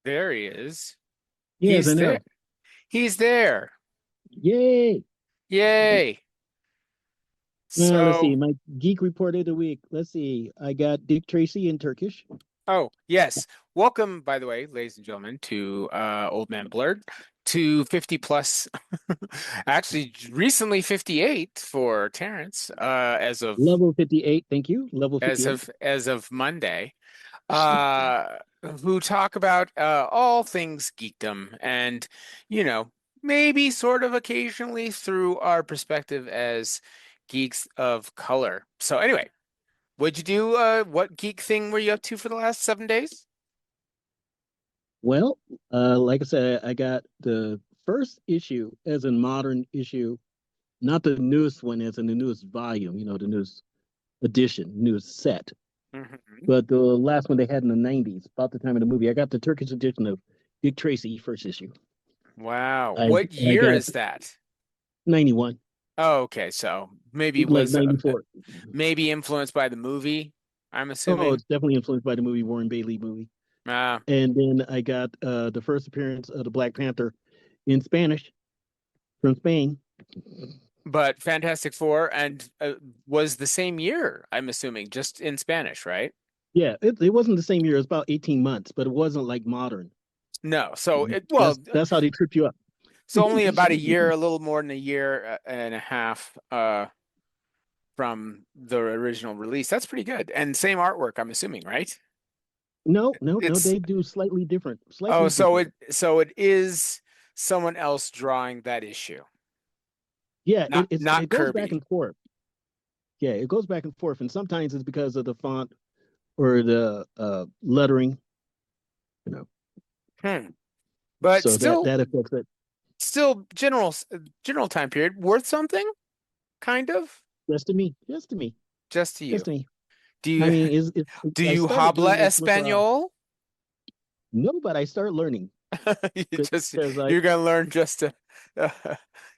There he is. Yes, I He's there. know. He's there. Yay! Yay. Let's see. So, My geek report of the week. Let's see. I got Dick Tracy in Turkish. oh, yes. Welcome, by the way, ladies and gentlemen, to Old Man Blerd, to 50 plus. Actually, recently 58 for Terrance, Level 58. Thank you. Level as 58. of as of Monday. uh, who talk about all things geekdom and, you know, maybe sort of occasionally through our perspective as geeks of color. So anyway, what'd you do? What geek thing were you up to for the last 7 days? Well, like I said, I got the first issue as a modern issue, not the newest one as in the newest volume, the newest edition, newest set, Hmm. but the last one they had in the 90s, about the time of the movie. I got the Turkish edition of Dick Tracy first issue. Wow. I What I year got is that? 91, Oh, okay. So maybe it like was 94. maybe influenced by the movie, I'm Oh, assuming. it's definitely influenced by the movie Warren Beatty movie. Ah, And then I got the first appearance of the Black Panther in Spanish from Spain. but Fantastic Four and was the same year, I'm assuming, just in Spanish, right? Yeah, it wasn't the same year. It was about 18 months, but it wasn't like modern. No, so it That's well, that's how they trip you up. so only about a year, a little more than a year and a half from the original release. That's pretty good. And same artwork, I'm assuming, right? No, no, no. It's They do oh, slightly different. so it is someone else drawing that issue, Yeah, not it not goes back Kirby. and forth. Yeah, it goes back and forth, and sometimes it's because of the font or the lettering. You know, Hmm. But so that still, that affects it. still general time period worth something, kind of, Just to me, just to me, just to just you. to me. Do I you mean, do I you started habla doing this with español? no, but I started learning You just because I you're gonna learn just to uh,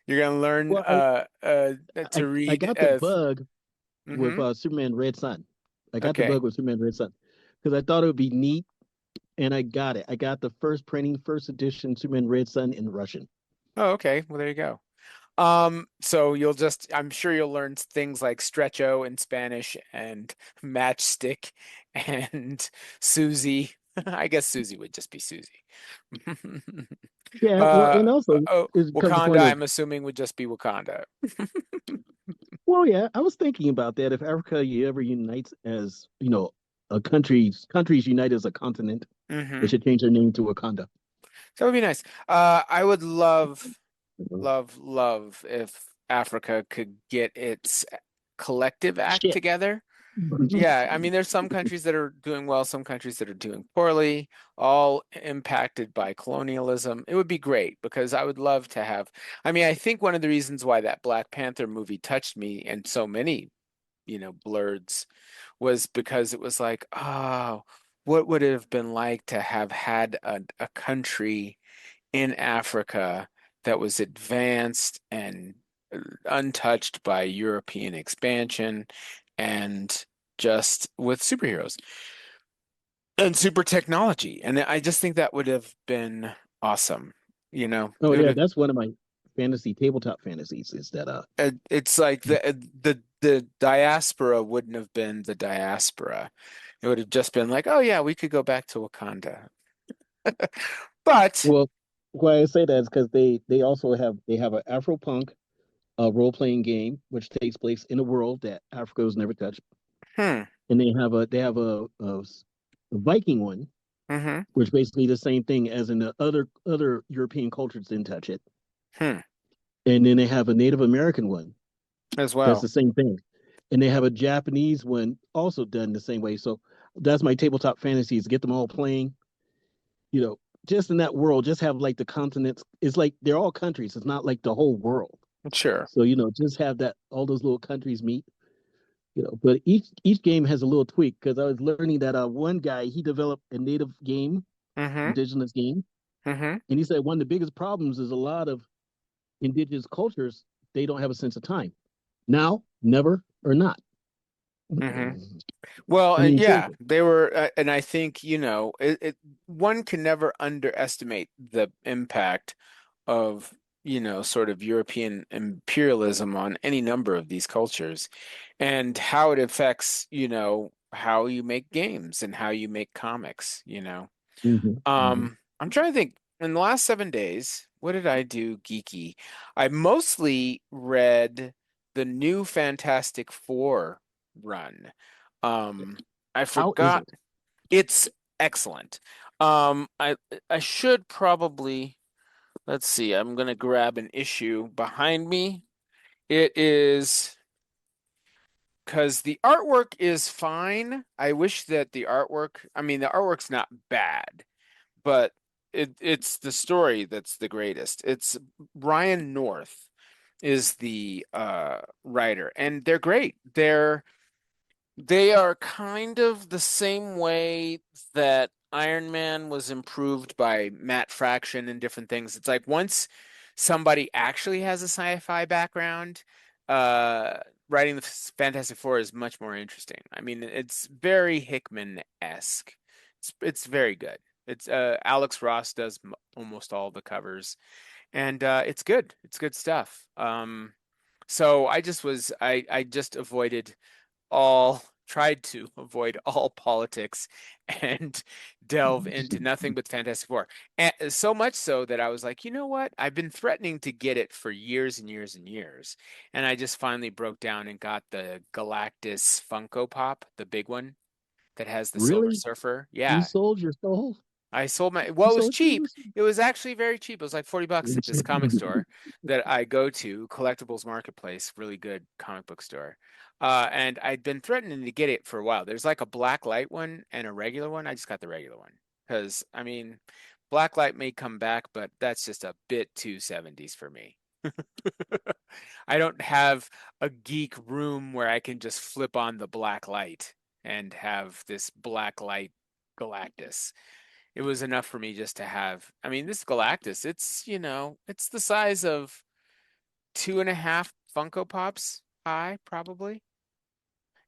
you're gonna learn well to I read got the bug with hmm Superman Red Sun. I got the okay. bug with Superman Red Sun because I thought it would be neat, and I got it. I got the first printing, first edition Superman Red Sun in Russian. Oh, okay. Well, there you go. So I'm sure you'll learn things like stretcho in Spanish and matchstick and Susie. I guess Susie would just be Susie. Yeah, well, and also Oh, it comes to the Wakanda, point of I'm assuming would just be Wakanda. well, yeah, I was thinking about that. If Africa you ever unites as a countries unite as a continent, they Hmm. should change their name to Wakanda. That would be nice. I would love if Africa could get its collective act Shit. together. Yeah, I mean, there's some countries that are doing well, some countries that are doing poorly, all impacted by colonialism. It would be great because I would love to have. I mean, I think one of the reasons why that Black Panther movie touched me and so many, blurs was because it was like, oh, what would it have been like to have had a country in Africa that was advanced and untouched by European expansion and just with superheroes and super technology. And I just think that would have been awesome. Oh It would yeah, have, that's one of my tabletop fantasies is that it's like the diaspora wouldn't have been the diaspora. It would have just been like, oh yeah, we could go back to Wakanda. But well, why I say that is because they have an Afro punk role playing game which takes place in a world that Africa has never touched, hmm, and they have a Viking one, hmm, which basically the same thing as in the other European cultures didn't touch it, hmm, and then they have a Native American one as that's well. the same thing, and they have a Japanese one also done the same way. So that's my tabletop fantasy is get them all playing, you know, just in that world, just have like the continents. It's like they're all countries. It's not like the whole world. Sure. So just have that all those little countries meet. But each game has a little tweak because I was learning that one guy he developed a native game, Hmm. indigenous game, Hmm. and he said one of the biggest problems is a lot of indigenous cultures they don't have a sense of time. Now, never, or not. Hmm. Well, I and mean, yeah, seriously. they were, and I think, one can never underestimate the impact of, sort of European imperialism on any number of these cultures and how it affects, how you make games and how you make comics. Hmm. Hmm. I'm trying to think in the last 7 days, what did I do geeky? I mostly read the new Fantastic Four run. Um, I How is forgot. it? It's excellent. I should probably, let's see, I'm gonna grab an issue behind me. It is because the artwork is fine. I wish that I mean, the artwork's not bad, but it's the story that's the greatest. It's Ryan North is the writer, and they're great. They are kind of the same way that Iron Man was improved by Matt Fraction and different things. It's like once somebody actually has a sci-fi background, uh, writing the Fantastic Four is much more interesting. I mean, it's very Hickman-esque. It's very good. It's Alex Ross does m almost all the covers, and it's good. It's good stuff. So I just avoided all tried to avoid all politics and delve into nothing but Fantastic Four. And so much so that I was like, you know what? I've been threatening to get it for years and years and years. And I just finally broke down and got the Galactus Funko Pop, the big one that has the Silver Really? Surfer. You Yeah. sold your soul? I sold my, You well, it was sold cheap. yours? It was actually very cheap. It was like $40 at this comic store that I go to, Collectibles Marketplace, really good comic book store. And I'd been threatening to get it for a while. There's like a black light one and a regular one. I just got the regular one because, I mean, black light may come back, but that's just a bit too 70s for me. I don't have a geek room where I can just flip on the black light and have this black light Galactus. It was enough for me just to have. I mean, this Galactus, it's the size of two and a half Funko Pops high, probably.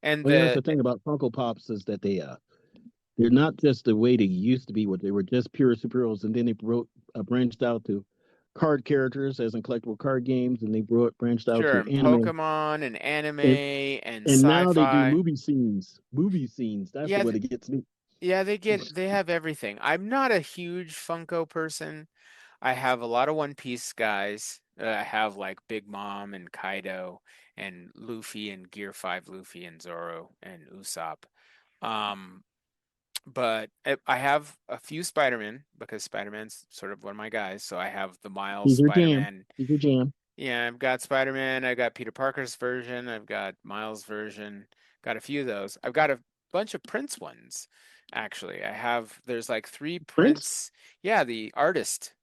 And Well, that's the the thing about Funko Pops is that they're not just the way they used to be, what they were just pure superheroes, and then they branched out to card characters, as in collectible card games, and they branched out Sure, to and anime, Pokemon and anime and and and now they do sci-fi. movie scenes. Movie scenes. That's Yeah, what it gets me. yeah, they have everything. I'm not a huge Funko person. I have a lot of One Piece guys. I have like Big Mom and Kaido and Luffy and Gear 5 Luffy and Zoro and Usopp. Um, but I have a few Spider-Man because Spider-Man's sort of one of my guys. So I have the Miles He's your jam. Spider-Man. He's your jam. Yeah, I've got Spider-Man. I've got Peter Parker's version. I've got Miles' version. Got a few of those. I've got a bunch of Prince ones, actually. There's like three Prince. Prince. Yeah, the artist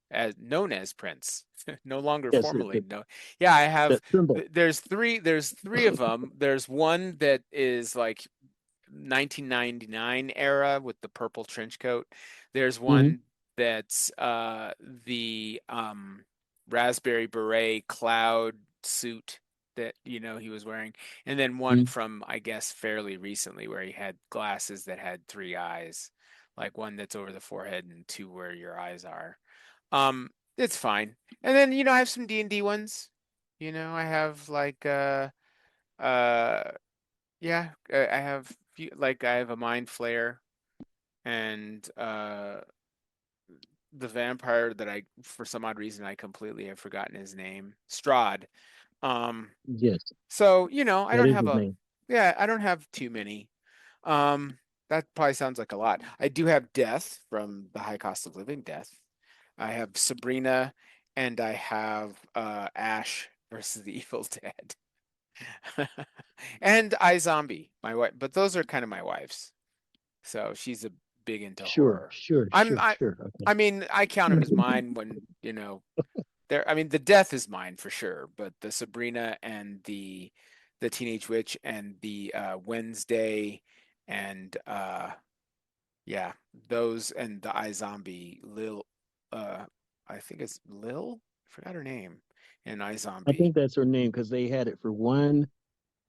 known as Prince, no longer Yes, formally known. Yeah, I have. that symbol. There's three of them. There's one that is like 1999 era with the purple trench coat. There's Hmm. one that's the raspberry beret cloud suit that he was wearing, and then one Hmm. from I guess fairly recently where he had glasses that had three eyes, like one that's over the forehead and two where your eyes are. It's fine. And then I have some D&D ones. I have like uh yeah, I have I have a mind flare and the vampire that I for some odd reason I completely have forgotten his name. Strahd. Um Yes, so, I that don't is have his name. I don't have too many. That probably sounds like a lot. I do have Death from The High Cost of Living, Death. I have Sabrina and I have Ash versus the Evil Dead. And iZombie, my wife, but those are kind of my wife's. So she's a big into Sure, horror. sure, I'm sure, I sure. Okay. I mean, I count them as mine when, there I mean the death is mine for sure, but the Sabrina and the Teenage Witch and the Wednesday and yeah, those and the iZombie Lil uh I think it's Lil? I forgot her name in I iZombie. think that's her name because they had it for one.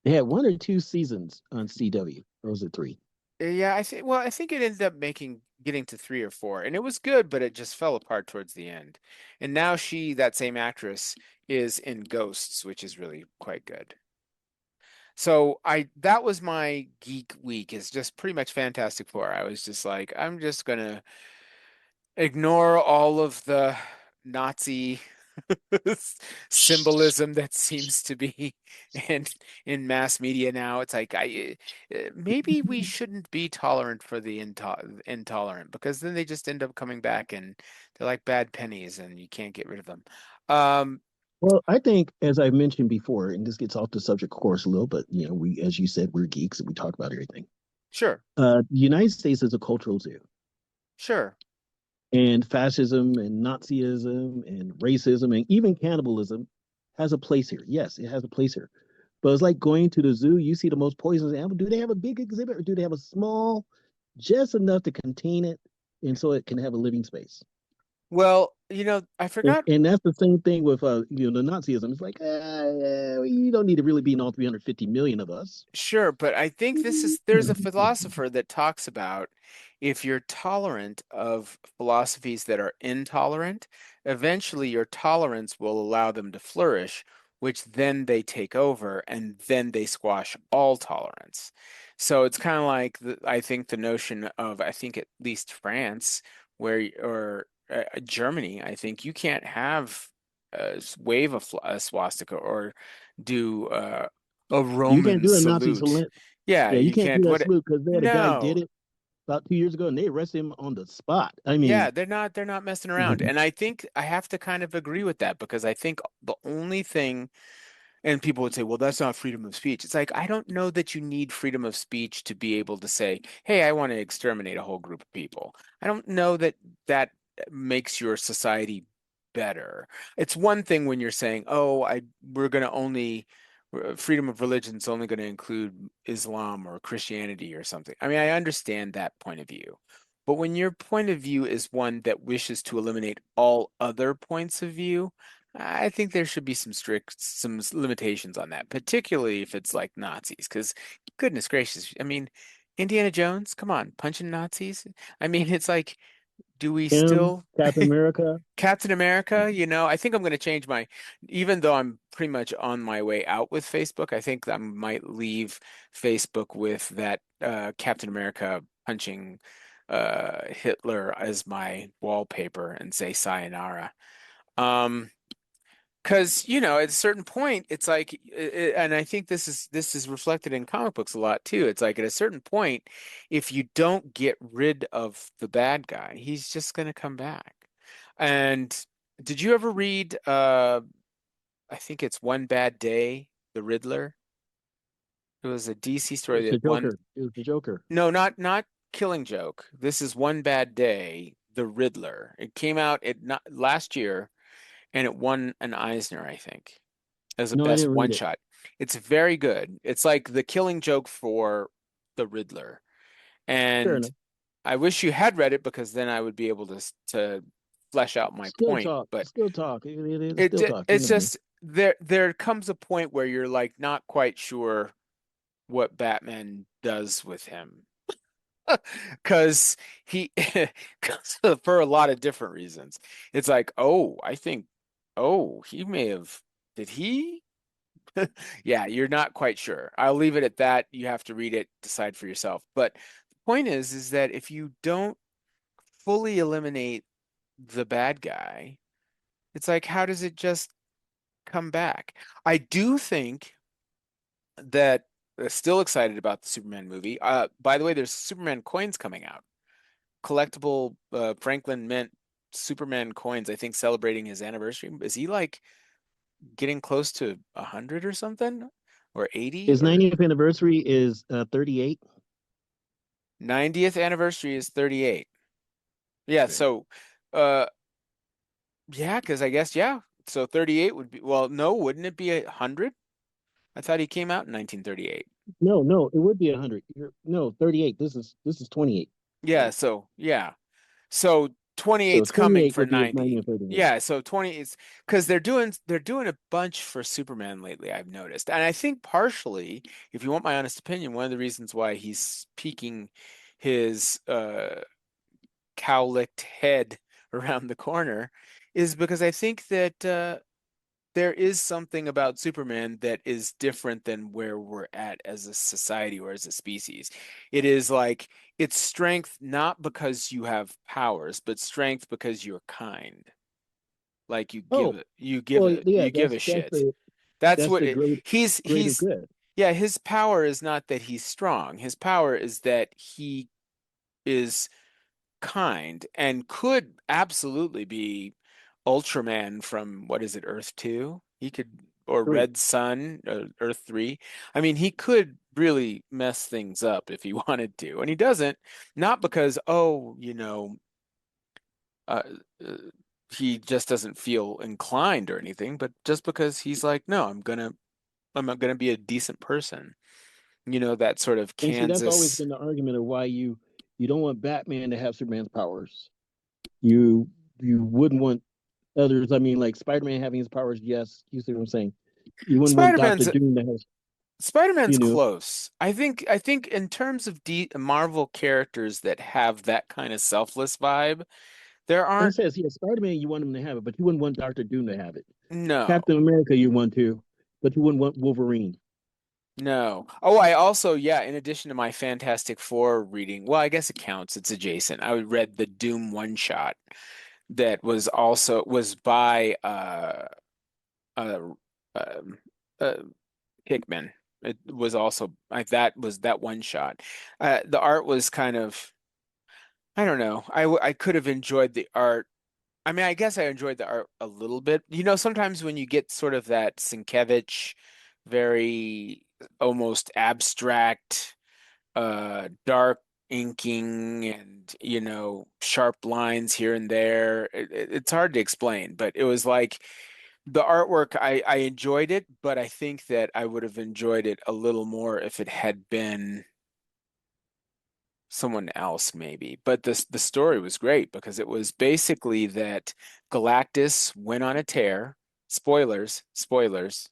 They had one or two seasons on CW, or was it three? Yeah, I think it ended up making getting to 3 or 4, and it was good, but it just fell apart towards the end. And now that same actress, is in Ghosts, which is really quite good. So I that was my geek week, is just pretty much Fantastic Four. I was just like, I'm just gonna ignore all of the Nazi symbolism that seems to be in mass media now. It's like maybe we shouldn't be tolerant for the intolerant, because then they just end up coming back and they're like bad pennies and you can't get rid of them. Um, Well, I think, as I mentioned before, and this gets off the subject, of course, a little, but we, as you said, we're geeks and we talk about everything. sure, The United States is a cultural zoo, sure. and fascism and Nazism and racism and even cannibalism has a place here. Yes, it has a place here. But it's like going to the zoo. You see the most poisonous animal. Do they have a big exhibit, or do they have a small, just enough to contain it, and so it can have a living space? Well, I And, forgot. and that's the same thing with the Nazism. It's like you don't need to really be in all 350 million of us. Sure, but I think there's a philosopher that talks about, if you're tolerant of philosophies that are intolerant, eventually your tolerance will allow them to flourish, which then they take over and then they squash all tolerance. So it's kind of like I think the notion of, I think at least France, or Germany, I think you can't have wave a swastika, or do a You can't Roman do a Nazi salute. salute. Yeah, Yeah, you you can't do can't. that What? salute because they had a guy did No. it about 2 years ago, and they arrested him on the spot. I mean, Yeah, they're not messing around. And I think I have to kind of agree with that, because I think the only thing, and people would say, well, that's not freedom of speech. It's like, I don't know that you need freedom of speech to be able to say, hey, I want to exterminate a whole group of people. I don't know that that makes your society better. It's one thing when you're saying, oh, we're going to only, freedom of religion is only going to include Islam or Christianity or something. I mean, I understand that point of view. But when your point of view is one that wishes to eliminate all other points of view, I think there should be some limitations on that, particularly if it's like Nazis, because goodness gracious, I mean, Indiana Jones, come on, punching Nazis. I mean, it's like, do we him, still Captain America. Captain America, I think I'm going to change even though I'm pretty much on my way out with Facebook, I think I might leave Facebook with that Captain America punching Hitler as my wallpaper and say sayonara. Um, Because, at a certain point, it's like, and I think this is reflected in comic books a lot too. It's like, at a certain point, if you don't get rid of the bad guy, he's just going to come back. And did you ever read, I think it's One Bad Day, The Riddler? It was a DC story It's the that one, Joker. It was the Joker. no, not Killing Joke. This is One Bad Day, The Riddler. It came out not last year, and it won an Eisner, I think, as a No, I best didn't read one it. shot. It's very good. It's like the Killing Joke for the Riddler. Fair And enough. I wish you had read it, because then I would be able to flesh out my Still point. talk. But Still talk. It it still talk. You it's know me. just, there comes a point where you're like not quite sure what Batman does with him. Because he 'cause for a lot of different reasons. It's like, oh, I think, oh, he may have, did he? Yeah, you're not quite sure. I'll leave it at that. You have to read it, decide for yourself. But the point is that if you don't fully eliminate the bad guy, it's like, how does it just come back? I do think that still excited about the Superman movie. By the way, there's Superman coins coming out. Collectible Franklin Mint Superman coins, I think, celebrating his anniversary. Is he like getting close to 100 or something? Or 80 His or 90th anniversary is 38. 90th anniversary is 38. Yeah, Okay. so uh yeah, because I guess, yeah. So 38 would be, well, no, wouldn't it be 100? I thought he came out in 1938. No, no, it would be 100. No, 38. This is 28. Yeah, so yeah. So So 28's coming 28 for would be his 90. 90th birthday. Yeah, so 20 is because they're doing a bunch for Superman lately, I've noticed. And I think partially, if you want my honest opinion, one of the reasons why he's peeking his cowlicked head around the corner is because I think that there is something about Superman that is different than where we're at as a society or as a species. It is like it's strength not because you have powers, but strength because you're kind. Like Oh, well, yeah, you give a shit. That's that's what the it, greater he's good. yeah, his power is not that he's strong. His power is that he is kind and could absolutely be Ultraman from what is it, Earth 2? He could, or 3. Red Sun, Earth 3. I mean, he could really mess things up if he wanted to, and he doesn't, not because, oh, uh, uh, he just doesn't feel inclined or anything, but just because he's like, no, I'm gonna be a decent person. That sort of And see, that's always Kansas. been the argument of why you don't want Batman to have Superman's powers. You you wouldn't want others. I mean, like Spider-Man having his powers, yes, you see what I'm saying. You wouldn't want Doctor Spider-Man's Doom to have, Spider-Man's you know, close. I think in terms of Marvel characters that have that kind of selfless vibe, there and it aren't says, yeah, Spider-Man, you want him to have it, but you wouldn't want Doctor Doom to have it. no. Captain America, you want to, but you wouldn't want Wolverine. No. Oh, I also, yeah, in addition to my Fantastic Four reading, well, I guess it counts. It's adjacent. I read the Doom one shot that was by uh, um, uh Hickman. It was also like that was that one shot. The art was kind of, I don't know. I could have enjoyed the art. I mean, I guess I enjoyed the art a little bit. Sometimes when you get sort of that Sienkiewicz, very almost abstract, dark inking and, sharp lines here and there, it's hard to explain, but it was like the artwork, I enjoyed it, but I think that I would have enjoyed it a little more if it had been someone else maybe. But the story was great because it was basically that Galactus went on a tear. Spoilers, spoilers.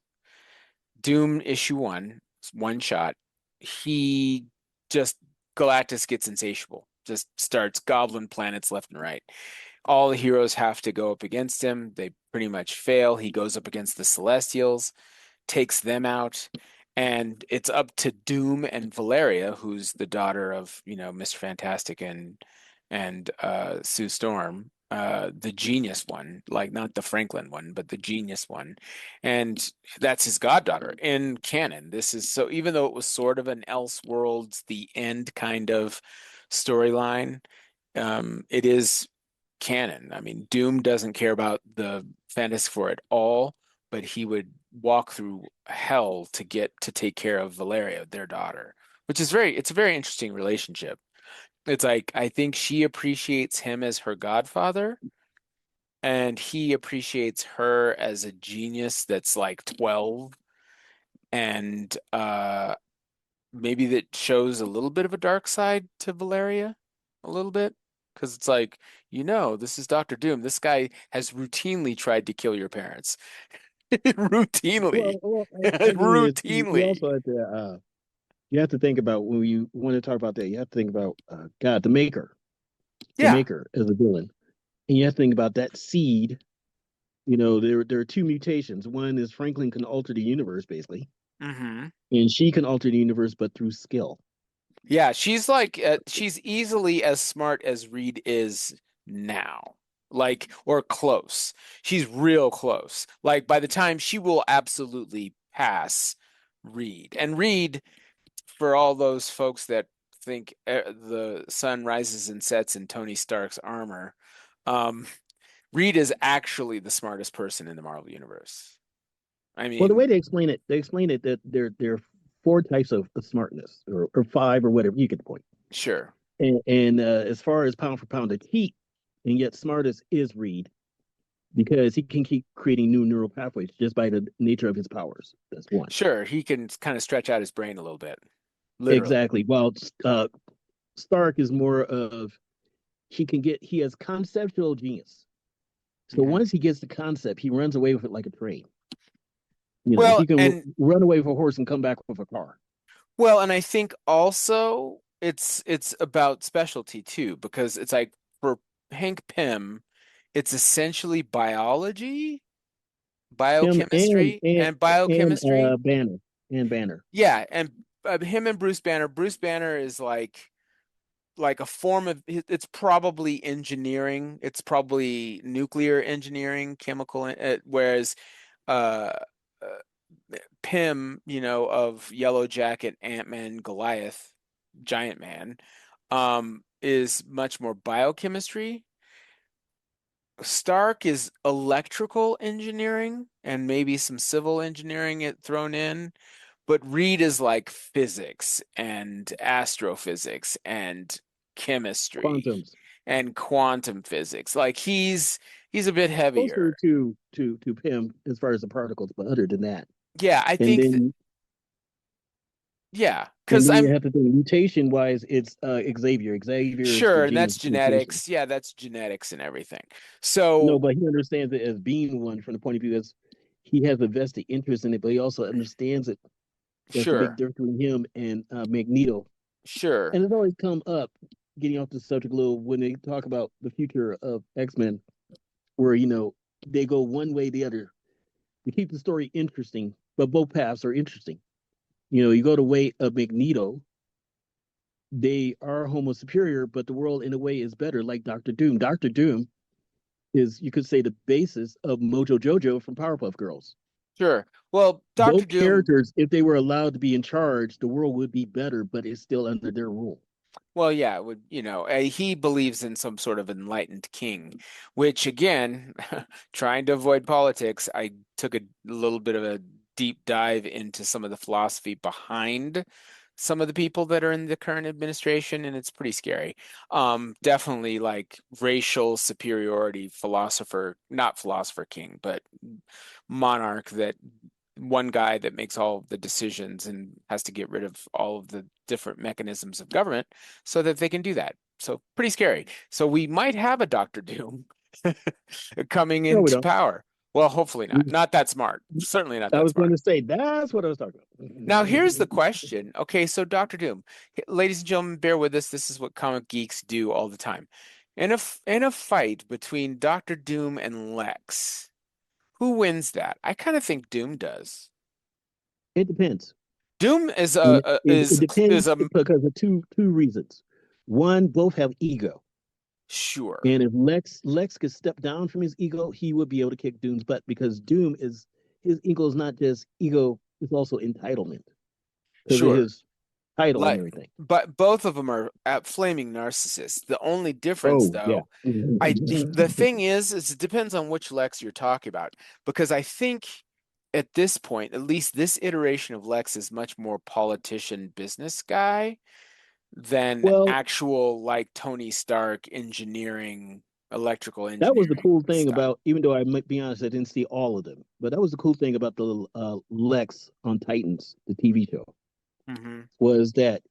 Doom issue one shot. He just Galactus gets insatiable, just starts goblin planets left and right. All the heroes have to go up against him. They pretty much fail. He goes up against the Celestials, takes them out, and it's up to Doom and Valeria, who's the daughter of, Mr. Fantastic and Sue Storm, the genius one, like not the Franklin one, but the genius one. And that's his goddaughter in canon. This is so even though it was sort of an Elseworlds, the end kind of storyline, it is canon. I mean, Doom doesn't care about the Fantastic Four at all, but he would walk through hell to get to take care of Valeria, their daughter, which is it's a very interesting relationship. It's like I think she appreciates him as her godfather, and he appreciates her as a genius that's like 12, and maybe that shows a little bit of a dark side to Valeria, a little bit, because it's like, this is Doctor Doom. This guy has routinely tried to kill your parents. Routinely. The thing is, you Routinely. also have to you have to think about when you want to talk about that. You have to think about God, the Yeah. Maker as a villain, and you have to think about that seed. You know, there are two mutations. One is Franklin can alter the universe basically, Hmm. and she can alter the universe, but through skill. Yeah, she's easily as smart as Reed is now. Like, or close. She's real close. Like, by the time she will absolutely pass Reed. And Reed, for all those folks that think the sun rises and sets in Tony Stark's armor, um, Reed is actually the smartest person in the Marvel Universe. I Well, the way mean, they explain it that there are four types of smartness, or five, or whatever. You get the point. sure. And as far as pound for pound of heat, and yet smartest is Reed because he can keep creating new neural pathways just by the nature of his powers. That's one. Sure, he can kind of stretch out his brain a little bit, literally. Exactly. While Stark is more of he has conceptual genius. So Mhm. once he gets the concept, he runs away with it like a train. Well, He can and run away with a horse and come back with a car. I think also it's about specialty too, because it's like for Hank Pym, it's essentially biology, Him biochemistry, and and biochemistry. Banner and Banner. Yeah, and him and Bruce Banner. Bruce Banner is like a form of it's probably engineering. It's probably nuclear engineering, chemical, whereas uh, uh Pym, of Yellow Jacket, Ant-Man, Goliath, Giant Man, is much more biochemistry. Stark is electrical engineering and maybe some civil engineering thrown in, but Reed is like physics and astrophysics and chemistry Quantums. and quantum physics. Like he's a bit Closer heavier. to Pym as far as the particles, but other than that. Yeah, I And think that, then yeah, and because then you I'm have to think mutation wise, it's Xavier. Xavier is the sure, and genius that's of mutation. genetics. Yeah, that's genetics and everything. No, So but he understands it as being one from the point of view as he has a vested interest in it, but he also understands it. That's the big sure, difference between him and Magneto. sure, And it's always come up, getting off the subject a little, when they talk about the future of X-Men, where they go one way or the other to keep the story interesting, but both paths are interesting. You go the way of Magneto, they are homo superior, but the world in a way is better, like Doctor Doom. Doctor Doom is, you could say, the basis of Mojo Jojo from Powerpuff Girls. sure. Well, Doctor Both Doom. characters, if they were allowed to be in charge, the world would be better, but it's still under their rule. Well, yeah, it would, he believes in some sort of enlightened king, which again, trying to avoid politics, I took a little bit of a deep dive into some of the philosophy behind some of the people that are in the current administration, and it's pretty scary. Definitely like racial superiority philosopher, not philosopher king, but monarch that one guy that makes all of the decisions and has to get rid of all of the different mechanisms of government so that they can do that. So pretty scary. So we might have a Doctor Doom coming No, we into don't. power. Well, hopefully not. Not that smart. Certainly not I that was going smart. to say that's what I was talking Now, here's the about. question. Okay, so Doctor Doom, ladies and gentlemen, bear with us. This is what comic geeks do all the time. In a fight between Doctor Doom and Lex, who wins that? I kind of think Doom does. It depends. Doom is And a, it, a it, is it is depends a because of two reasons. One, both have ego. sure, And if Lex could step down from his ego, he would be able to kick Doom's butt because Doom is his ego is not just ego, it's also entitlement because of sure. his title and Like, everything. but both of them are at flaming narcissists. The only difference, Oh yeah. though, the thing is it depends on which Lex you're talking about, because I think at this point, at least this iteration of Lex is much more politician business guy than Well, actual like Tony Stark engineering, electrical that was the engineering cool thing stuff. about, even though I might be honest, I didn't see all of them, but that was the cool thing about the Lex on Titans, the TV show, Hmm. was that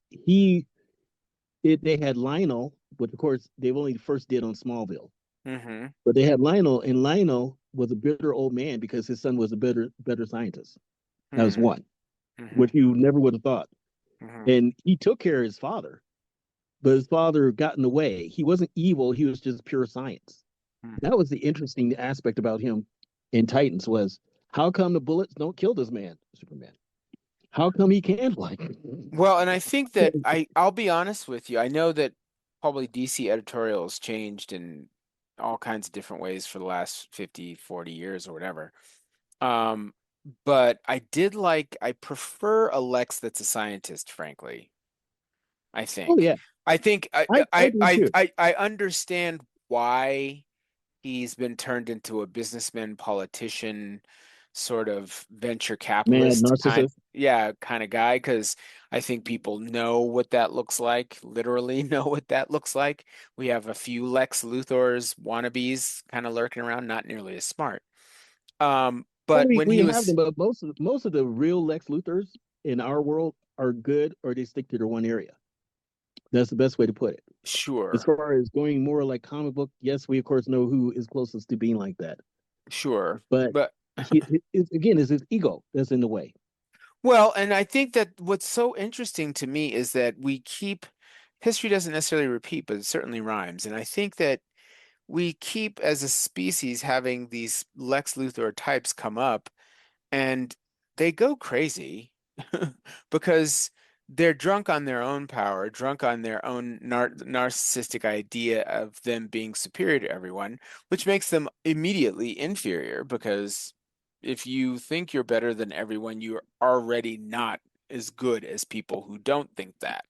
they had Lionel, which of course they've only first did on Smallville, Hmm. but they had Lionel, and Lionel was a bitter old man because his son was a better scientist. That was Hmm. one, Hmm. which you never would have thought. Hmm. And he took care of his father, but his father got in the way. He wasn't evil; he was just pure science. That was the interesting aspect about him in Titans was, how come the bullets don't kill this man, Superman? How come he can fly? Well, and I think that I'll be honest with you. I know that probably DC editorials changed in all kinds of different ways for the last 50, 40 years or whatever. Um, but I prefer a Lex that's a scientist, frankly. I Oh think. yeah, I think I do too. I understand why he's been turned into a businessman, politician, sort of venture Mad capitalist narcissist. kind of guy, because I think people know what that looks like, literally know what that looks like. We have a few Lex Luthors wannabes kind of lurking around, not nearly as smart. Well, But when we he have them, was but most of the real Lex Luthors in our world are good, or they stick to their one area. That's the best way to put it. As Sure. far as going more like comic book, yes, we of course know who is closest to being like that. Sure. But But again, it's his ego that's in the way. well, and I think that what's so interesting to me is that we keep history doesn't necessarily repeat, but it certainly rhymes. And I think that we keep as a species having these Lex Luthor types come up and they go crazy because they're drunk on their own power, drunk on their own narcissistic idea of them being superior to everyone, which makes them immediately inferior because if you think you're better than everyone, you're already not as good as people who don't think that.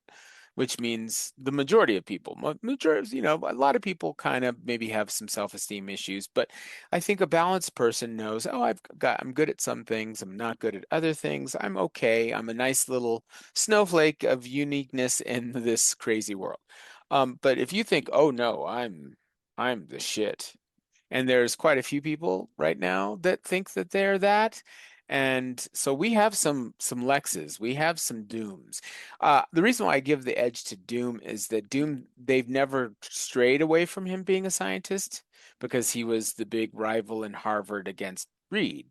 Which means the majority of people, majority, a lot of people kind of maybe have some self-esteem issues, but I think a balanced person knows, oh, I'm good at some things, I'm not good at other things, I'm okay, I'm a nice little snowflake of uniqueness in this crazy world. But if you think, oh no, I'm the shit, and there's quite a few people right now that think that they're that. And so we have some Lexes, we have some Dooms. The reason why I give the edge to Doom is that Doom, they've never strayed away from him being a scientist because he was the big rival in Harvard against Reed.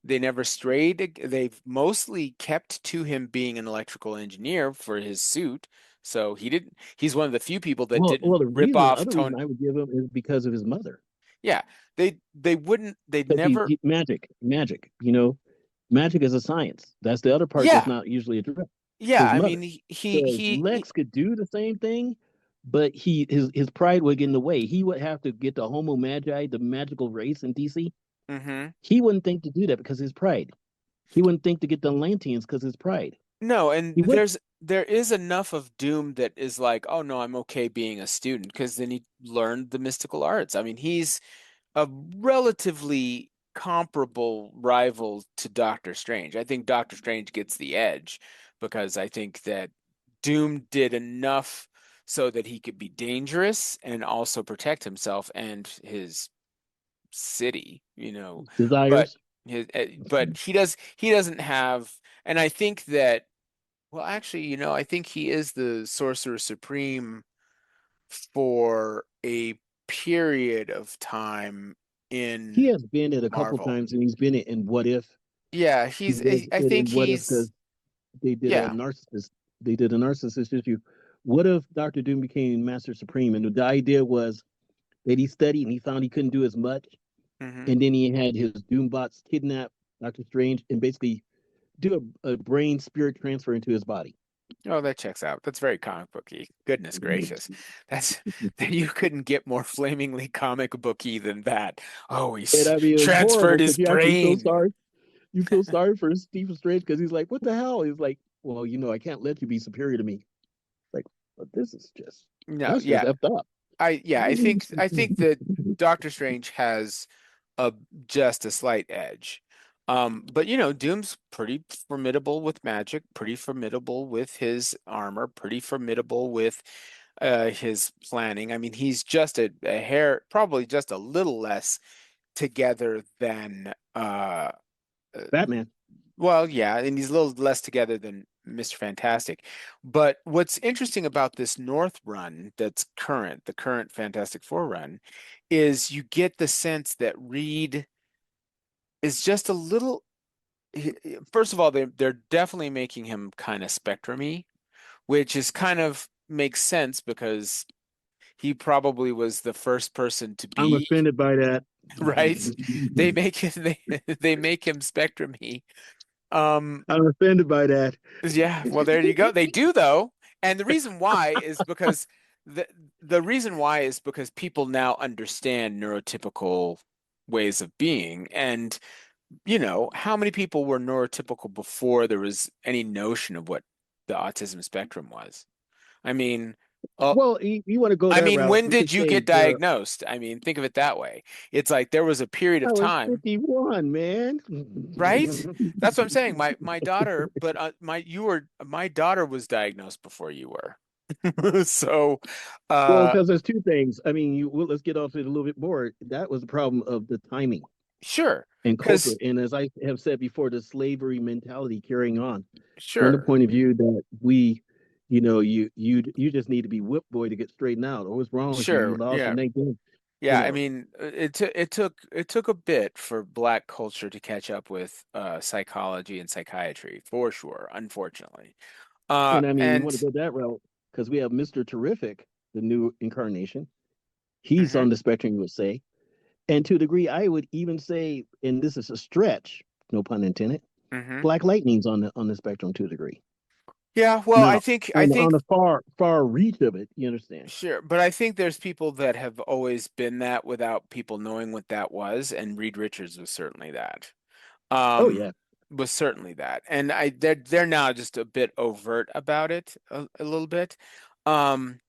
They never strayed. They've mostly kept to him being an electrical engineer for his suit. So he didn't, he's one of the few people that Well, didn't the rip reason, the off other reason Tony. I would give him is because of his mother. Yeah, they'd Because never, magic. Magic is a science. That's the other part that's yeah, not usually addressed. yeah. His I mean, mother. Whereas Lex could do the same thing, but his pride would get in the way. He would have to get the Homo Magi, the magical race in DC. mhm. He wouldn't think to do that because his pride. He wouldn't think to get the Atlanteans because his pride. No, and He wouldn't. there is enough of Doom that is like, oh no, I'm okay being a student because then he learned the mystical arts. I mean, he's a relatively comparable rival to Doctor Strange. I think Doctor Strange gets the edge because I think that Doom did enough so that he could be dangerous and also protect himself and his city. But Desires. but he doesn't have, and I think that, well, actually, I think he is the Sorcerer Supreme for a period of time He in has been it a couple Marvel. times, and he's been it in What If. Yeah, He was I it think in What If because he's, they did a yeah. narcissist. They did a narcissist issue. What if Doctor Doom became Master Supreme? And the idea was that he studied and he found he couldn't do as much, Hmm. and then he had his Doom bots kidnap Doctor Strange and basically do a brain spirit transfer into his body. Oh, that checks out. That's very comic booky. Goodness gracious. That's you couldn't get more flamingly comic booky than that. Oh, And he's I mean, it was transferred horrible his because you actually feel brain. sorry. You feel sorry for Stephen Strange because he's like, "What the hell?" He's like, "Well, I can't let you be superior to me." Like, but this is just No, that's just yeah. effed up. I think that Doctor Strange has a just a slight edge. But Doom's pretty formidable with magic, pretty formidable with his armor, pretty formidable with his planning. I mean, he's just a hair, probably just a little less together than uh, Batman. well, yeah, and he's a little less together than Mr. Fantastic. But what's interesting about this North run that's current, the current Fantastic Four run, is you get the sense that Reed is just a little. First of all, they're definitely making him kind of spectrum-y, which is kind of makes sense because he probably was the first person to I'm be offended by that. right. They make him spectrum-y. Um, I'm offended by that. Yeah, well, there you go. They do though, and the the reason why is because people now understand neurotypical ways of being, and how many people were neurotypical before there was any notion of what the autism spectrum was? I mean, uh, Well, you want to go that route? when We could did you say get there. diagnosed? I mean, think of it that way. It's like there was a period I of was time, 51, man. right? That's what I'm saying. My daughter, but my daughter was diagnosed before you were. So, Well, uh, because there's two things. I mean, let's get off it a little bit more. That was the problem of the timing sure, and culture, because and as I have said before, the slavery mentality carrying on from the sure, point of view that we, you just need to be whipped boy to get straightened out. Oh, what's wrong with you? You Sure. lost Yeah. your name. You Yeah, I know, mean, it took a bit for Black culture to catch up with psychology and psychiatry, for sure, unfortunately. and I mean, you want to And go that route because we have Mr. Terrific, the new incarnation. He's mhm, on the spectrum, you would say. And to a degree, I would even say, and this is a stretch, no pun intended, mhm. Black Lightning's on the spectrum to a degree. Yeah, well, I Now, think I on think the far reach of it, you understand? sure, but I think there's people that have always been that without people knowing what that was, and Reed Richards was certainly that. Oh Um, yeah, was certainly that, and they're now just a bit overt about it a little bit. Um,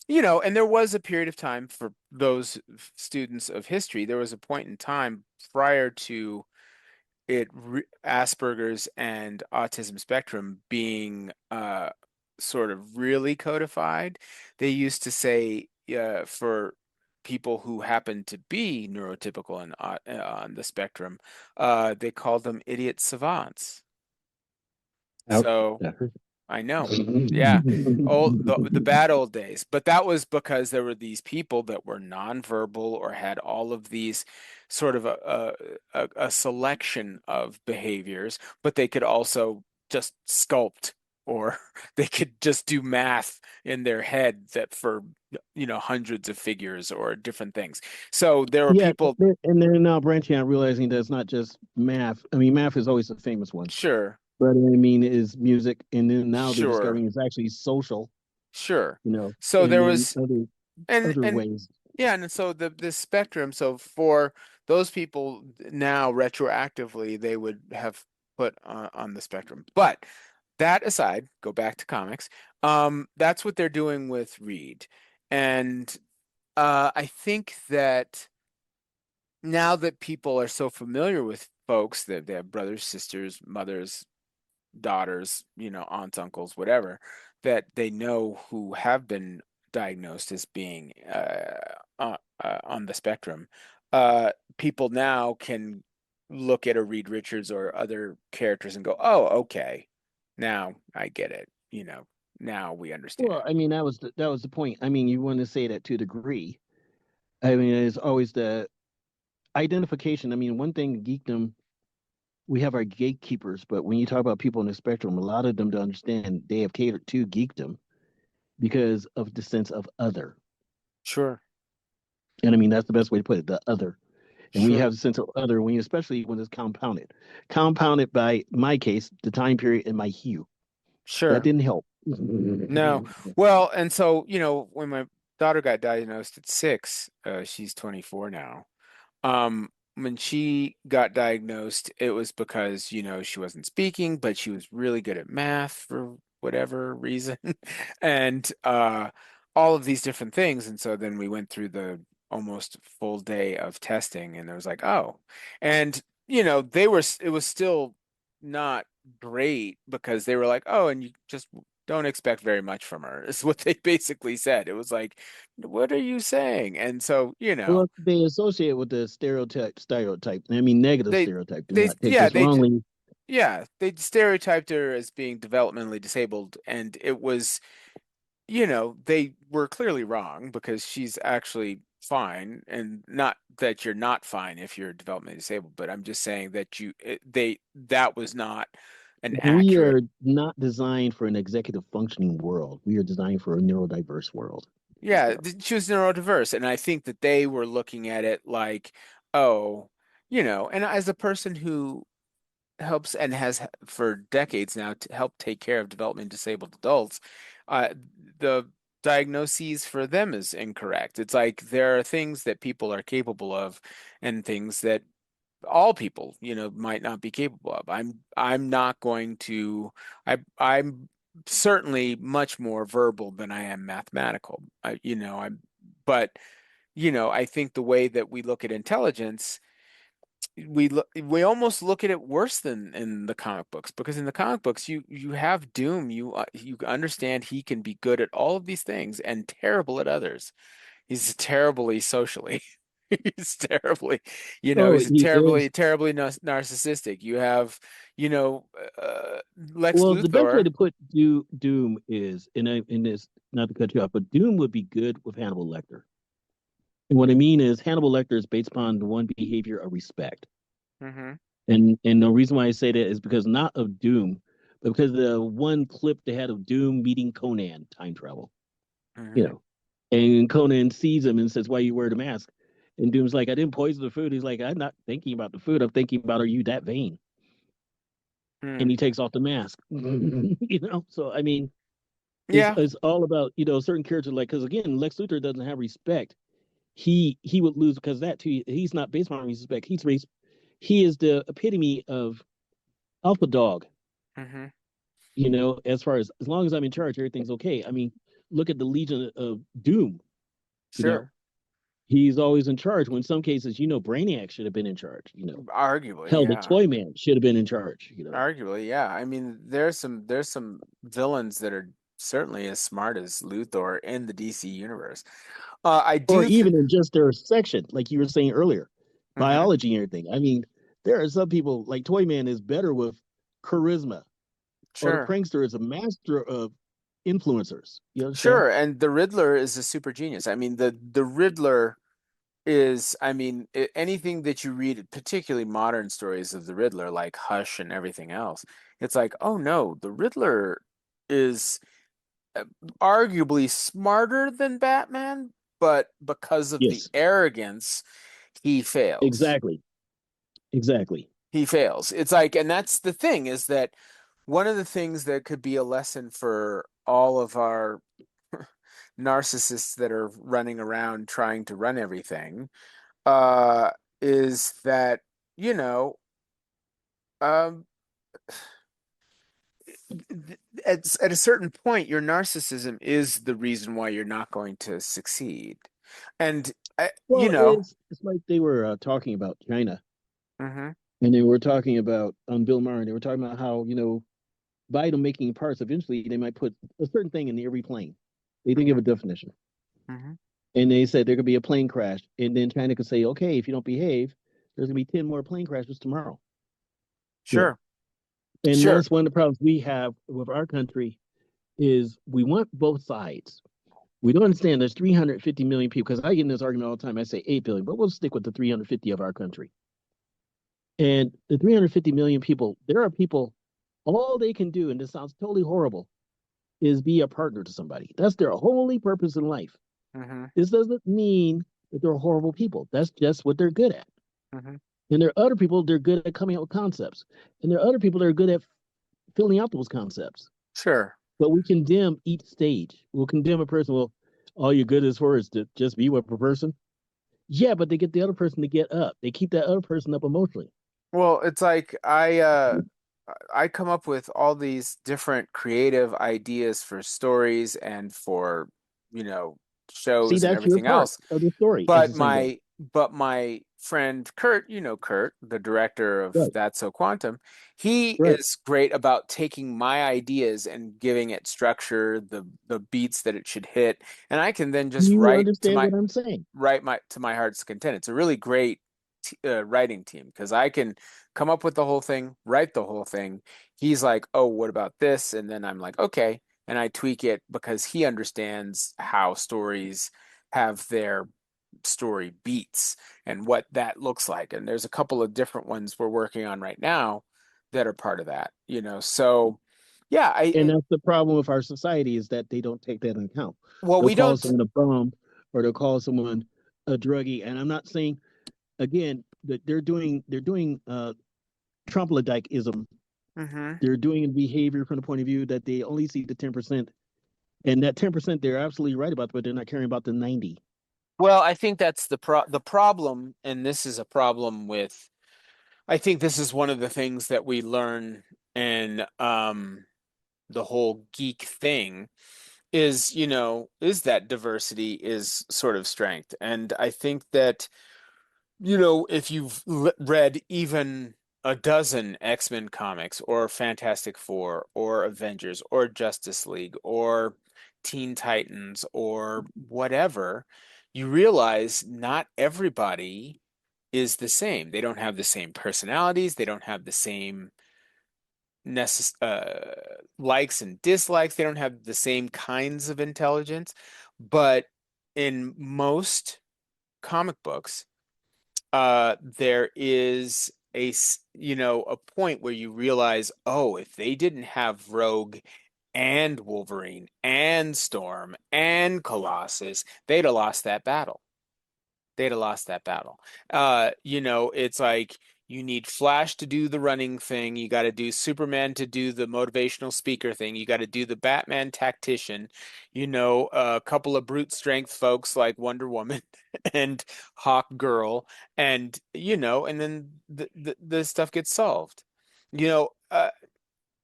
and there was a period of time for those students of history. There was a point in time prior to Asperger's and autism spectrum being sort of really codified. They used to say for people who happen to be neurotypical and on the spectrum, they called them idiot savants. ouch. So That hurt. I know. Yeah. The bad old days. But that was because there were these people that were nonverbal or had all of these sort of a selection of behaviors, but they could also just sculpt or they could just do math in their head that for hundreds of figures or different things. So there were Yeah, people, and they're now branching out, realizing that it's not just math. I mean, math is always a famous one, sure, but I mean, is music, and then now they're sure, discovering it's actually social, sure. So and there then was other and ways. yeah, and so the spectrum, so for those people now retroactively they would have put on the spectrum. But that aside, go back to comics. That's what they're doing with Reed. And I think that now that people are so familiar with folks that they have brothers, sisters, mothers, daughters, aunts, uncles, whatever, that they know who have been diagnosed as being on the spectrum. People now can look at a Reed Richards or other characters and go, "Oh, okay, now I get it." Now we Well, understand. I mean, that was the point. I mean, you want to say that to a degree. I mean, it's always the identification. I mean, one thing geekdom, we have our gatekeepers, but when you talk about people on the spectrum, a lot of them to understand they have catered to geekdom because of the sense of other. Sure, And I mean, that's the best way to put it, the other. And when you have sure, the sense of other, especially when it's compounded by my case, the time period and my hue, that sure. didn't help. No. Well, and so, when my daughter got diagnosed at 6, she's 24 now. When she got diagnosed, it was because, she wasn't speaking, but she was really good at math for whatever reason, and all of these different things. And so then we went through the almost full day of testing, and it was like, oh, and it was still not great because they were like, oh, and you just don't expect very much from her, is what they basically said. It was like, what are you saying? And so, Well, they associate with the stereotype. I mean, negative they stereotype. Do they not take yeah this wrongly. they stereotyped her as being developmentally disabled, and it was, they were clearly wrong because she's actually fine, and not that you're not fine if you're developmentally disabled, but I'm just saying that that was not an We accurate. are not designed for an executive functioning world. We are designed for a neurodiverse world. Yeah, she was neurodiverse, and I think that they were looking at it like, oh, and as a person who helps and has for decades now to help take care of developmentally disabled adults, uh, the diagnoses for them is incorrect. It's like there are things that people are capable of and things that all people, might not be capable of. I'm not going to I'm certainly much more verbal than I am mathematical. But I think the way that we look at intelligence, we almost look at it worse than in the comic books, because in the comic books you have Doom, you understand he can be good at all of these things and terrible at others. He's terribly socially. He's terribly, Oh, he's a he is. terribly narcissistic. You have, You know, uh, Lex Well, the best way Luthor. to put Doom is, in this, not to cut you off, but Doom would be good with Hannibal Lecter. And what I mean is Hannibal Lecter is based upon the one behavior of respect. Hmm. And the reason why I say that is because not of Doom, but because the one clip they had of Doom meeting Conan, time travel, you Hmm. know. And Conan sees him and says, "Why you wear the mask?" And Doom's like, "I didn't poison the food." He's like, "I'm not thinking about the food. I'm thinking about, are you that vain?" And Mm. he takes off the mask. So I mean, Yeah. it's all about, certain characters, like, because again, Lex Luthor doesn't have respect. He would lose because that too. He's not based on respect. He is the epitome of alpha dog. Hmm. As far as long as I'm in charge, everything's okay. I mean, look at the Legion of Doom. You know, Sure. he's always in charge. When in some cases, Brainiac should have been in charge. Arguably, Hell, the yeah. Toyman should have been in charge. Arguably, yeah. I mean, there's some villains that are certainly as smart as Luthor in the DC universe. I Or do th even in just their section, like you were saying earlier, hmm. biology and everything. I mean, there are some people like Toyman is better with charisma, or the Sure. prankster is a master of influencers. You understand? Sure, and the Riddler is a super genius. I mean, the Riddler is, I mean, anything that you read, particularly modern stories of the Riddler, like Hush and everything else, it's like, oh no, the Riddler is uh, arguably smarter than Batman, but because of the Yes, arrogance, he fails. exactly, exactly. He fails. It's like, and that's the thing, is that one of the things that could be a lesson for all of our narcissists that are running around trying to run everything, uh, is that, you know, um, at a certain point, your narcissism is the reason why you're not going to succeed. And, you Well, know, it's like they were talking about China, hmm. and they were talking about on Bill Maher, and they were talking about how by them making parts, eventually they might put a certain thing in every plane. They didn't give Hmm. a definition, Hmm. and they said there could be a plane crash, and then China could say, "Okay, if you don't behave, there's gonna be 10 more plane crashes tomorrow." You know, Sure, and sure. that's one of the problems we have with our country is we want both sides. We don't understand there's 350 million people, because I get in this argument all the time. I say 8 billion, but we'll stick with the 350 of our country. And the 350 million people, there are people, all they can do, and this sounds totally horrible, is be a partner to somebody. That's their only purpose in life. Hmm. This doesn't mean that they're horrible people. That's just what they're good at. Hmm. And there are other people, they're good at coming up with concepts. And there are other people that are good at filling out those concepts. Sure. But we condemn each stage. We'll condemn a person. Well, all you're good is for is to just be with a person. Yeah, but they get the other person to get up. They keep that other person up emotionally. Well, it's like I come up with all these different creative ideas for stories and for, you know, See, shows and that's your everything part else. of the story. It's But the same way. my friend Kurt, you know Kurt, the director of Right. That's So Quantum, he Right. is great about taking my ideas and giving it structure, the beats that it should hit, and I can then Do just you understand what I'm saying? write my to my heart's content. It's a really great writing team because I can come up with the whole thing, write the whole thing. He's like, "Oh, what about this?" And then I'm like, "Okay." And I tweak it because he understands how stories have their story beats and what that looks like. And there's a couple of different ones we're working on right now that are part of that, you know. So, yeah, And that's the problem with our society, is that they don't take that into account. well, They'll we call don't. someone a bum, or they'll call someone a druggie. And I'm not saying, again, that they're doing tromblodikeism. Mhm. They're doing behavior from the point of view that they only see the 10%. And that 10% they're absolutely right about, but they're not caring about the 90. Well, I think that's the problem, and this is a problem with. I think this is one of the things that we learn in the whole geek thing is, you know, is that diversity is sort of strength. And I think that, you know, if you've read even a dozen X-Men comics or Fantastic Four or Avengers or Justice League or Teen Titans or whatever, you realize not everybody is the same. They don't have the same personalities, they don't have the same likes and dislikes. They don't have the same kinds of intelligence, but in most comic books, there is a point where you realize, oh, if they didn't have Rogue and Wolverine and Storm and Colossus, they'd have lost that battle. They'd have lost that battle. It's like you need Flash to do the running thing. You got to do Superman to do the motivational speaker thing. You got to do the Batman tactician. A couple of brute strength folks like Wonder Woman and Hawk Girl, and then the stuff gets solved. You know, uh,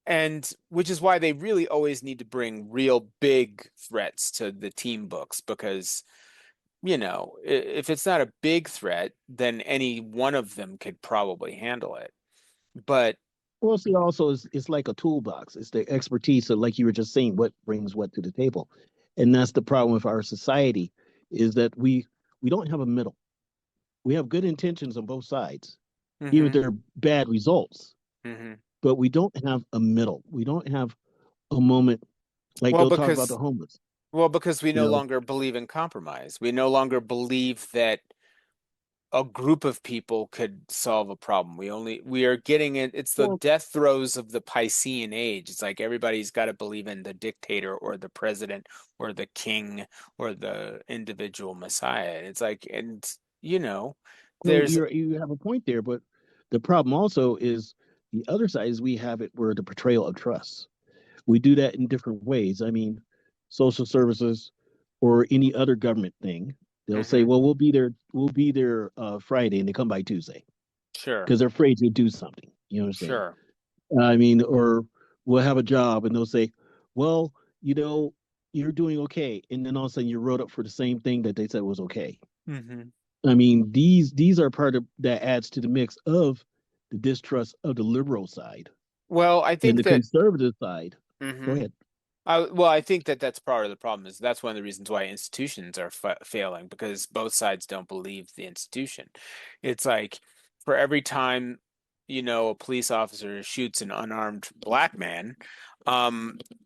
and which is why they really always need to bring real big threats to the team books because if it's not a big threat, then any one of them could probably handle it. But Well, see, also it's like a toolbox. It's the expertise of, like you were just saying, what brings what to the table, and that's the problem with our society, is that we don't have a middle. We have good intentions on both sides, even if hmm they're bad results, hmm but we don't have a middle. We don't have a moment like well, they'll talk about the because homeless. we You no know, longer believe in compromise. We no longer believe that a group of people could solve a problem. We are getting it. It's the well, death throes of the Piscean age. It's like everybody's got to believe in the dictator or the president or the king or the individual messiah. It's like, and you know, well, there's you have a point there, but the problem also is the other side is we have it where the portrayal of trust. We do that in different ways. I mean, social services or any other government thing, they'll say, hmm "Well, we'll be there Friday," and they come by Tuesday Sure, because they're afraid to do something. You know what I'm saying? sure. I mean, or we'll have a job, and they'll say, "Well, you know, you're doing okay," and then all of a sudden you wrote up for the same thing that they said was okay. hmm I mean, these are part of that adds to the mix of the distrust of the liberal side Well, I and think the that. conservative side. Go hmm ahead. I think that that's part of the problem is that's one of the reasons why institutions are fa failing because both sides don't believe the institution. It's like for every time, a police officer shoots an unarmed black man,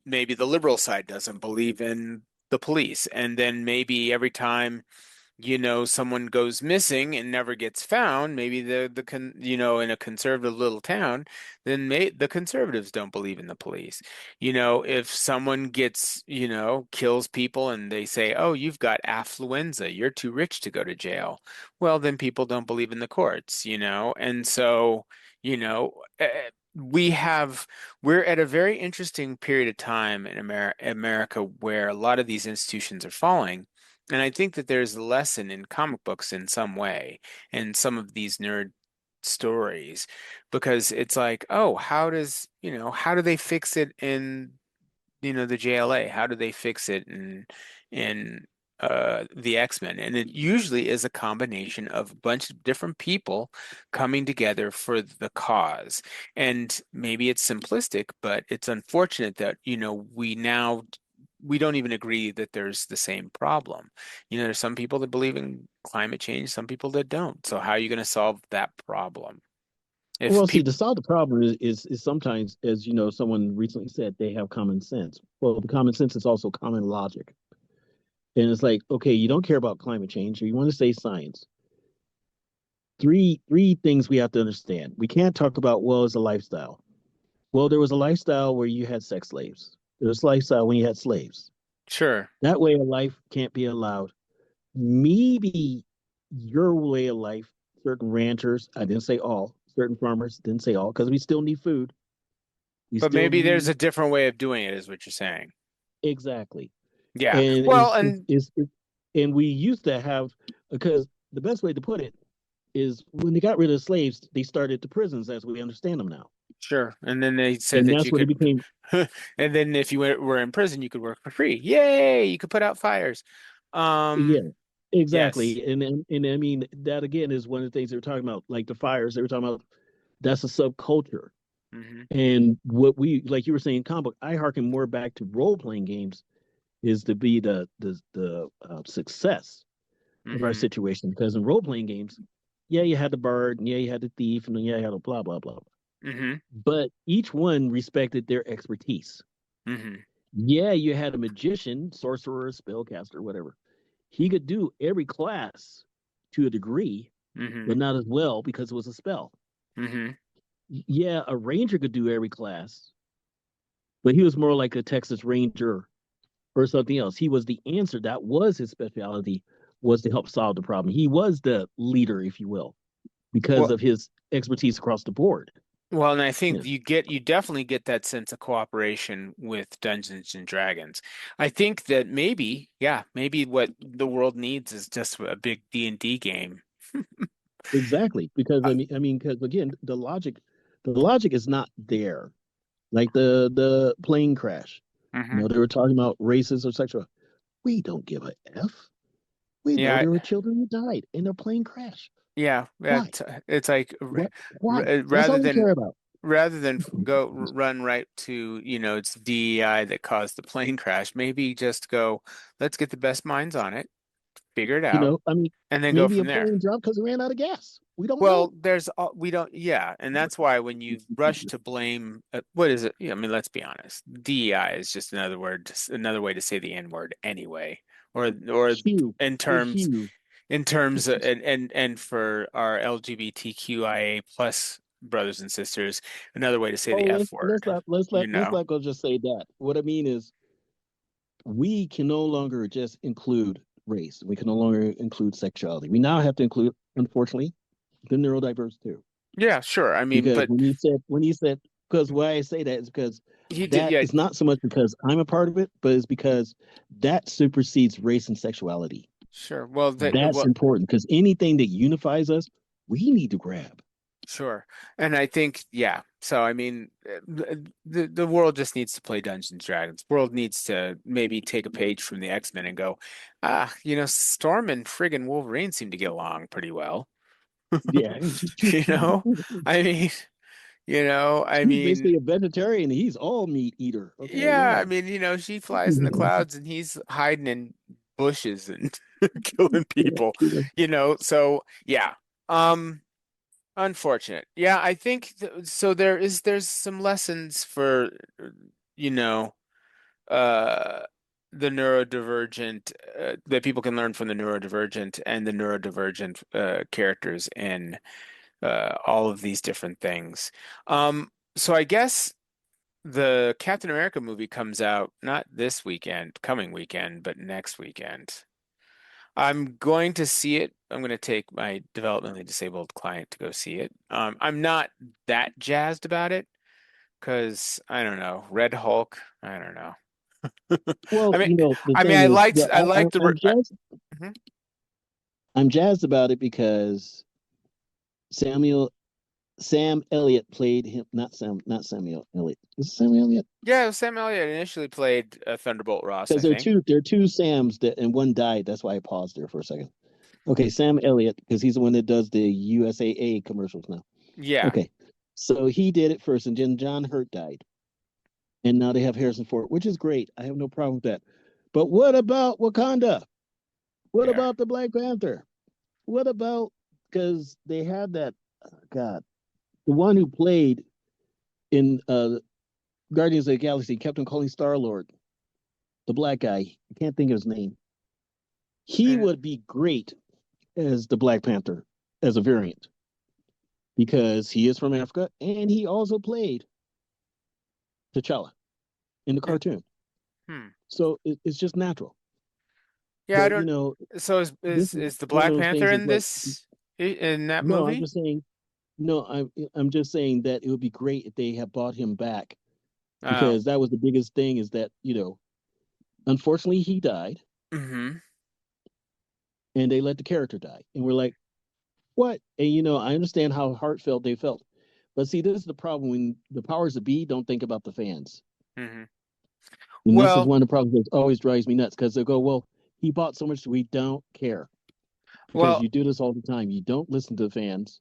maybe the liberal side doesn't believe in the police. And then maybe every time someone goes missing and never gets found, maybe in a conservative little town, then the conservatives don't believe in the police. If someone gets, kills people and they say, "Oh, you've got affluenza, you're too rich to go to jail." Well, then people don't believe in the courts. And so, you know, eh, we have we're at a very interesting period of time in America where a lot of these institutions are falling. And I think that there's a lesson in comic books in some way, in some of these nerd stories, because it's like, oh, how do they fix it in, the JLA? How do they fix it in the X-Men? And it usually is a combination of a bunch of different people coming together for the cause. And maybe it's simplistic, but it's unfortunate that, we don't even agree that there's the same problem. There's some people that believe in climate change, some people that don't. So how are you going to solve that problem? If Well, see, people, to solve the problem is sometimes, as you know, someone recently said they have common sense. Well, the common sense is also common logic. And it's like, okay, you don't care about climate change, or you want to say science. Three things we have to understand. We can't talk about, well, it's a lifestyle. Well, there was a lifestyle where you had sex slaves. There was a lifestyle when you had slaves. sure, That way of life can't be allowed. Maybe your way of life, certain ranchers, I didn't say all, certain farmers, didn't say all, because we still need food. We but still maybe there's need a different way of doing it, is what you're saying. exactly. Yeah. And Well, and and we used to have, because the best way to put it is when they got rid of slaves, they started the prisons as we understand them now. sure. And then they said And that that's you what it could, became. and then if you were in prison, you could work for free. Yay! You could put out fires. Yeah, Yes. exactly. And I mean that again is one of the things they were talking about, like the fires. They were talking about that's a subculture. hmm And what we, like you were saying, comic book, I harken more back to role playing games is to be the success of our hmm situation. Because in role playing games, yeah, you had the bard, and yeah, you had the thief, and then yeah, you had a blah blah blah. Mm-hmm. but each one respected their expertise. Mm-hmm. Yeah, you had a magician, sorcerer, spellcaster, whatever. He could do every class to a degree, Mm-hmm. but not as well because it was a spell. Mm-hmm. Yeah, a ranger could do every class, but he was more like a Texas Ranger or something else. He was the answer. That was his specialty, was to help solve the problem. He was the leader, if you will, because Well, of his expertise across the board. well, and I think Yeah, you definitely get that sense of cooperation with Dungeons and Dragons. I think that maybe, yeah, maybe what the world needs is just a big D&D game. exactly. Because Uh, because again, the logic is not there. Like the plane crash. mhm. They were talking about races or sexual. We don't give a f. We know Yeah, there were children who died in a plane crash. yeah, Why? it's like What? Why? That's rather all we care than about. run right to, it's DEI that caused the plane crash, maybe just go, let's get the best minds on it, figure it You out, know, I mean, and then go maybe a from there. plane dropped because it ran out of gas. We don't know. Well, we don't, yeah, and that's why when you rush to blame, what is it? Yeah, I mean, let's be honest. DEI is just another word, just another way to say the N word anyway, or Hugh, in the terms Hugh. and for our LGBTQIA plus brothers and sisters, another way to say Oh, the F word, let's not go just say that. What I mean is, we can no longer just include race. We can no longer include sexuality. We now have to include, unfortunately, the neurodiverse too. Yeah, sure. I mean, Because but when he said, because why I say that is because he did, that yeah, is not so much because I'm a part of it, but it's because that supersedes race and sexuality. sure. Well, That's important because anything that unifies us, we need to grab. sure. And I think, yeah. So, I mean, the world just needs to play Dungeons and Dragons. World needs to maybe take a page from the X-Men and go, Storm and friggin' Wolverine seem to get along pretty well. Yeah. You know? I mean, I He's mean, basically a vegetarian. He's all meat eater. Okay, yeah, yeah. I mean, she flies in the clouds and he's hiding in bushes and killing people, So, yeah. Um, Unfortunate. Yeah, I think so there's some lessons for you know uh the neurodivergent that people can learn from the neurodivergent and the neurodivergent characters in all of these different things. So I guess the Captain America movie comes out not this weekend, coming weekend, but next weekend. I'm going to see it. I'm going to take my developmentally disabled client to go see it. I'm not that jazzed about it because I don't know, Red Hulk. I don't know. I Well, mean, the I mean, thing is, I liked the. Mhm. I'm jazzed about it because Samuel Sam Elliott played him. Not Samuel Elliott. Is it Samuel Elliott? Yeah, Sam Elliott initially played Thunderbolt Ross, Because I think. there are two Sams that and one died. That's why I paused there for a second. Okay, Sam Elliott because he's the one that does the USAA commercials now. Yeah, Okay, so he did it first, and then John Hurt died, and now they have Harrison Ford, which is great. I have no problem with that. But what about Wakanda? What yeah. about the Black Panther? What about because they had that God, the one who played in Guardians of the Galaxy kept on calling Star Lord, the black guy. I can't think of his name. He And would be great as the Black Panther as a variant because he is from Africa and he also played T'Challa in the yeah, cartoon. hmm. So it's just natural. Yeah, I But don't. So this is is the one of Black those Panther things. Is in like, in that no, I'm movie? just saying. No, I'm just saying that it would be great if they have brought him back Oh. because that was the biggest thing. Is that unfortunately he died Hmm. and they let the character die, and we're like, what? And I understand how heartfelt they felt. But see, this is the problem when the powers that be don't think about the fans. Hmm. And this is Well, one of the problems that always drives me nuts because they go, well, he bought so much, we don't care. Because well, you do this all the time. You don't listen to the fans.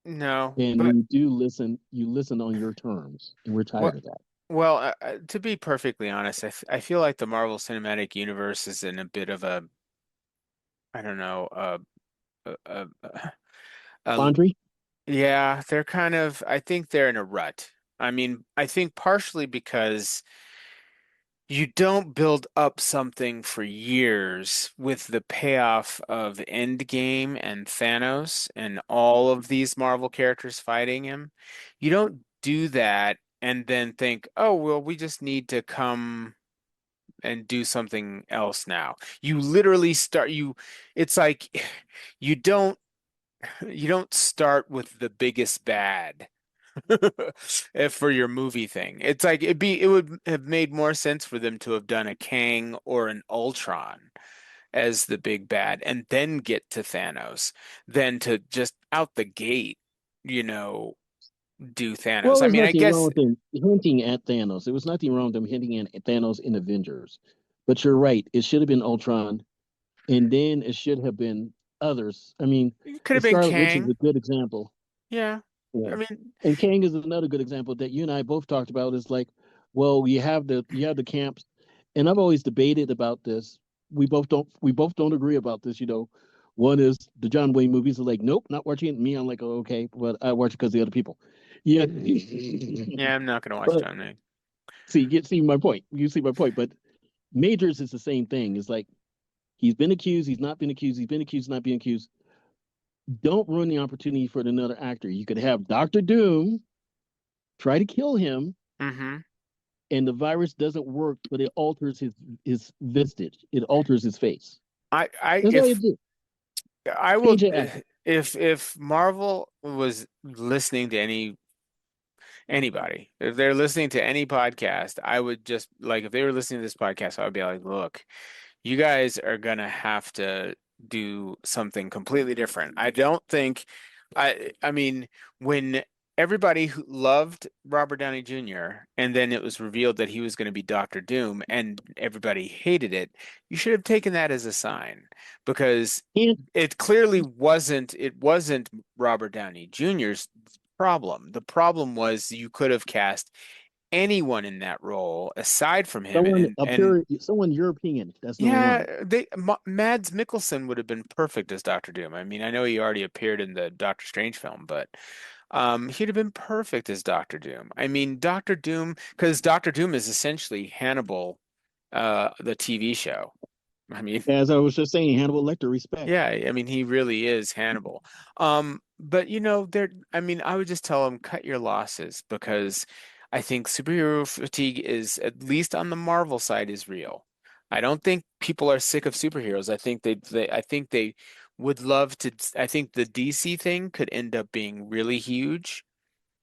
no, And but when you do listen, you listen on your terms. And we're what? tired of that. Well, to be perfectly honest, I feel like the Marvel Cinematic Universe is in a bit of a, I don't know, a, a, a, Laundry? Yeah, they're kind of, I think they're in a rut. I mean, I think partially because you don't build up something for years with the payoff of Endgame and Thanos and all of these Marvel characters fighting him. You don't do that and then think, oh, well, we just need to come and do something else now. You literally start it's like you don't you don't start with the biggest bad if for your movie thing. It's like it would have made more sense for them to have done a Kang or an Ultron as the big bad and then get to Thanos than to just out the gate, you know, do Well, Thanos. I there's mean, I nothing wrong guess with them hinting at Thanos. There was nothing wrong with them hinting at Thanos in Avengers. But you're right. It should have been Ultron, and then it should have been others. I mean, it could the have been Scarlet Witch is Kang. a good example. Yeah. Yeah. I mean, And Kang is another good example that you and I both talked about. Is like, well, you have the camps, and I've always debated about this. We both don't agree about this. One is the John Wayne movies are like, nope, not watching it. Me, I'm like, oh, okay, but I watch it because the other people. Yeah. yeah, I'm not gonna watch But John Wick. see my point. You see my point. But Majors is the same thing. It's like he's been accused, he's not been accused, he's been accused, not being accused. Don't ruin the opportunity for another actor. You could have Doctor Doom try to kill him, Hmm. and the virus doesn't work, but it alters his visage. It alters his face. I That's all you if do. I will Change the actor. if Marvel was listening to anybody, if they're listening to any podcast, I would just like if they were listening to this podcast, I would be like, look, you guys are gonna have to do something completely different. I don't think I mean when everybody who loved Robert Downey Jr. and then it was revealed that he was going to be Doctor Doom and everybody hated it, you should have taken that as a sign because And it clearly wasn't Robert Downey Jr.'s problem. The problem was you could have cast anyone in that role aside from him someone European. That's number one. yeah, Mads Mikkelsen would have been perfect as Doctor Doom. I mean, I know he already appeared in the Doctor Strange film, but he'd have been perfect as Doctor Doom. I mean, Doctor Doom, because Doctor Doom is essentially Hannibal, the TV show. I mean, As I was just saying, Hannibal Lecter, respect. yeah, I mean, he really is Hannibal. But I mean, I would just tell him cut your losses because I think superhero fatigue is, at least on the Marvel side, is real. I don't think people are sick of superheroes. I think they would love to. I think the DC thing could end up being really huge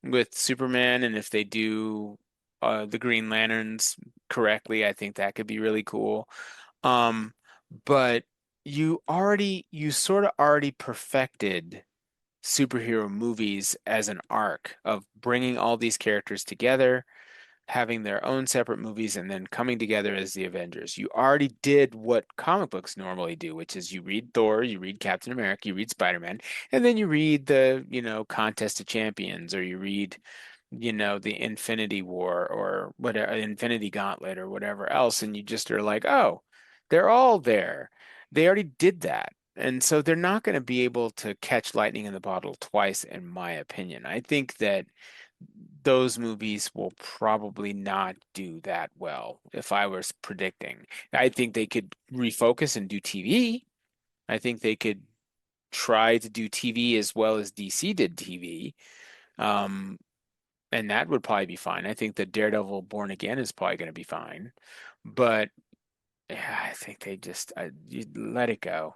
with Superman, and if they do the Green Lanterns correctly, I think that could be really cool. Um, but you sort of already perfected superhero movies as an arc of bringing all these characters together, having their own separate movies, and then coming together as the Avengers. You already did what comic books normally do, which is you read Thor, you read Captain America, you read Spider-Man, and then you read the, Contest of Champions, or you read the Infinity War or whatever, Infinity Gauntlet or whatever else, and you just are like, oh, they're all there. They already did that. And so they're not going to be able to catch lightning in the bottle twice, in my opinion. I think that those movies will probably not do that well if I was predicting. I think they could refocus and do TV. I think they could try to do TV as well as DC did TV. Um, and that would probably be fine. I think that Daredevil Born Again is probably going to be fine, but yeah, I think you let it go.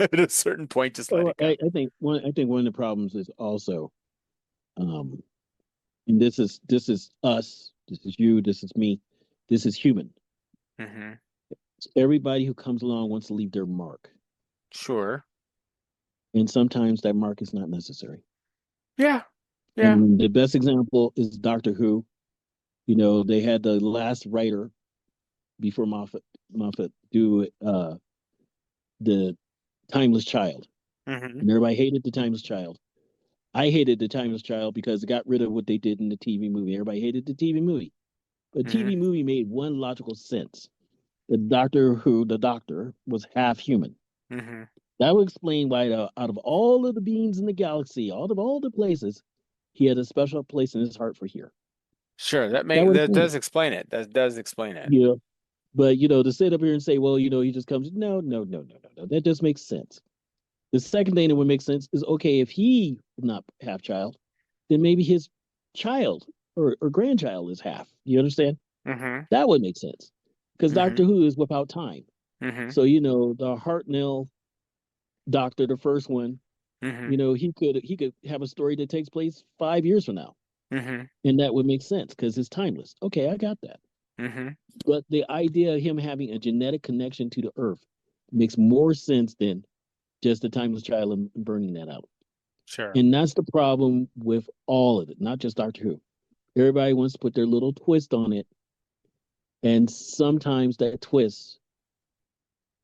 At a certain point, just let Well, it go. I think one of the problems is also, um, and this is us, this is you, this is me, this is human. Hmm. Everybody who comes along wants to leave their mark, Sure. and sometimes that mark is not necessary. Yeah. Yeah. And the best example is Doctor Who. They had the last writer before Moffat do the Timeless Child, Hmm. and everybody hated the Timeless Child. I hated the Timeless Child because it got rid of what they did in the TV movie. Everybody hated the TV movie. The Hmm. TV movie made one logical sense. The Doctor, was half human. Hmm. That would explain why, out of all of the beings in the galaxy, all the places, he had a special place in his heart for here. Sure, That would that explain does it. explain it. That does explain it. You know, but to sit up here and say, well, he just comes. No, no, no, no, no, no. That just makes sense. The second thing that would make sense is okay if he not half child, then maybe his child or grandchild is half. You understand? Mm-hmm. That would make sense because Mm-hmm. Doctor Who is without time. Mm-hmm. So the Hartnell Doctor, the first one, Mm-hmm. he could have a story that takes place 5 years from now, Mm-hmm. and that would make sense because it's timeless. Okay, I got that. Mm-hmm. But the idea of him having a genetic connection to the Earth makes more sense than just the timeless child and burning that out. Sure. And that's the problem with all of it, not just Doctor Who. Everybody wants to put their little twist on it, and sometimes that twist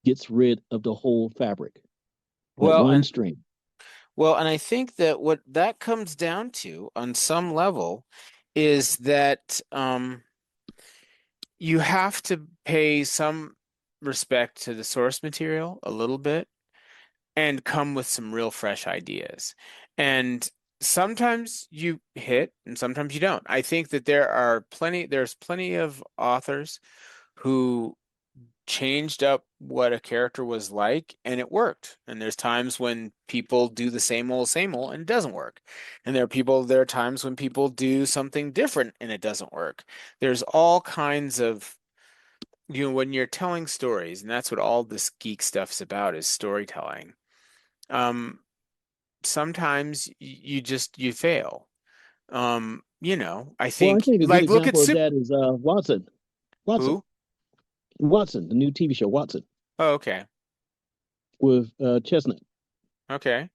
gets rid of the whole fabric, that Well, one and string. I think that what that comes down to on some level is that you have to pay some respect to the source material a little bit and come with some real fresh ideas. And sometimes you hit and sometimes you don't. I think that there's plenty of authors who changed up what a character was like and it worked. And there's times when people do the same old and it doesn't work. And there are times when people do something different and it doesn't work. There's all kinds of, when you're telling stories, and that's what all this geek stuff's about is storytelling. Um, Sometimes you fail. I Well, I think think a good like look at example of Super that is Watson. Watson. Who? Watson, the new TV show Watson Oh, okay. with Chestnut. Okay.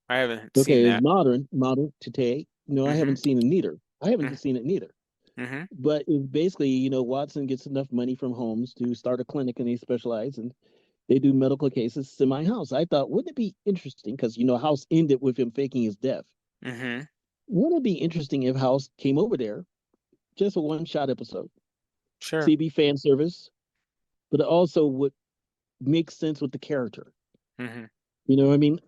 I haven't seen Okay, it's that. modern today. No, I Mm-hmm. haven't seen it neither. I haven't seen it neither. Mm-hmm. But it basically, Watson gets enough money from Holmes to start a clinic, and they specialize and they do medical cases semi-house. I thought, wouldn't it be interesting? Because House ended with him faking his death. Mm-hmm. Wouldn't it be interesting if House came over there, just a one-shot episode, Sure. CB fan service, but it also would make sense with the character. Mm-hmm. You know what I mean?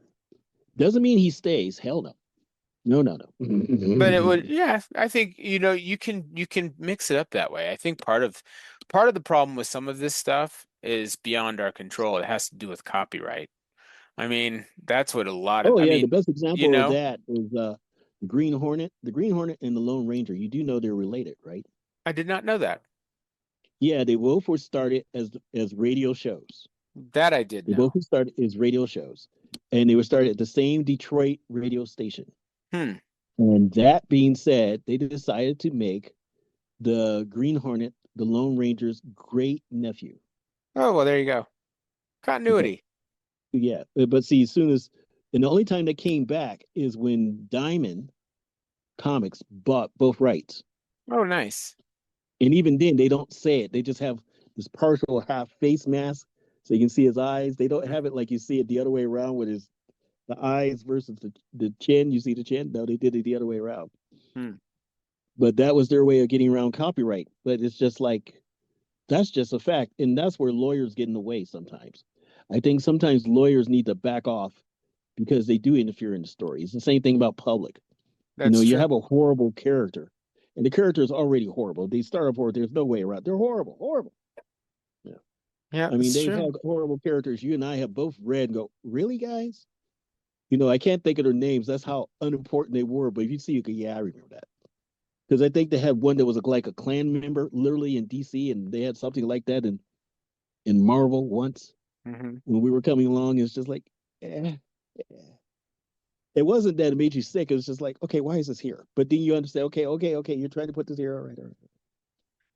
Doesn't mean he stays. Hell no. No, no, But it would, no. yeah, I think, you can mix it up that way. I think part of the problem with some of this stuff is beyond our control. It has to do with copyright. I mean, that's what a lot of, Oh I yeah, the mean, best you example of know, that is the Green Hornet. The Green Hornet and the Lone Ranger. You do know they're related, right? I did not know that. Yeah, they both were started as radio shows. That I did They both know. were started as radio shows, and they were started at the same Detroit radio station. Hmm. And that being said, they decided to make the Green Hornet the Lone Ranger's great nephew. Oh, well, there you go. Okay, Continuity. yeah, but see, as soon as and the only time that came back is when Diamond Comics bought both rights. Oh, nice. And even then, they don't say it. They just have this partial half face mask so you can see his eyes. They don't Mm, have it like you see it the other way around with the eyes versus the chin. You see the chin? No, they did it the other way around. hmm. But that was their way of getting around copyright. But it's just like that's just a fact. And that's where lawyers get in the way sometimes. I think sometimes lawyers need to back off because they do interfere in the story. It's the same thing about public. That's You true. have a horrible character, and the character is already horrible. They start off horrible. There's no way around. They're horrible, horrible. Yeah. Yeah, I mean, that's they've true. had horrible characters. You and I have both read and go, really, guys? I can't think of their names. That's how unimportant they were. But if you see, you go, yeah, I remember that. Because I think they had one that was like a clan member, literally in DC, and they had something like that in Marvel once Hmm. when we were coming along. It's just like, eh, eh. It wasn't that it made you sick. It was just like, okay, why is this here? But then you understand, okay, okay, okay, you're trying to put this here. All right, all right.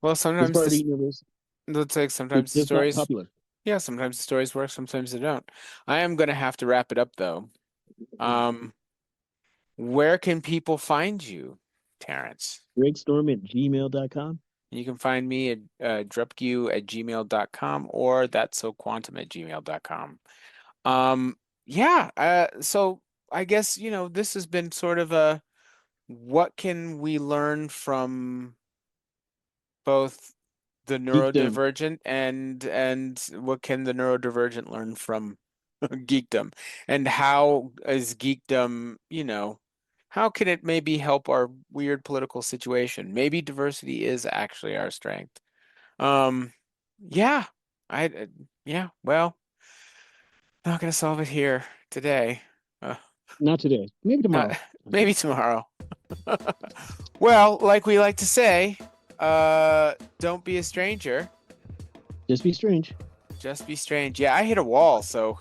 Well, It's sometimes part of the this universe. looks like It's sometimes the just not stories, popular. yeah, sometimes the stories work, sometimes they don't. I am gonna have to wrap it up though. Um, where can people find you, Terrance? Gregstorm@gmail.com. You can find me at drupq@gmail.com or that's so quantum at gmail.com. Yeah, so I guess, this has been sort of a what can we learn from both the Geekdom. neurodivergent and what can the neurodivergent learn from geekdom. And how is geekdom, how can it maybe help our weird political situation? Maybe diversity is actually our strength. Um, yeah, I, yeah, well, not gonna solve it here today. Uh, Not today. Maybe not tomorrow. maybe tomorrow. Well, like we like to say, don't be a stranger. Just be strange. Just be strange. Yeah, I hit a wall, so